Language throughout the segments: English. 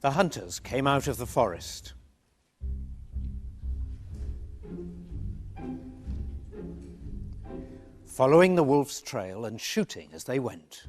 The hunters came out of the forest. Following the wolf's trail and shooting as they went.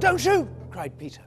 "Don't shoot!" cried Peter.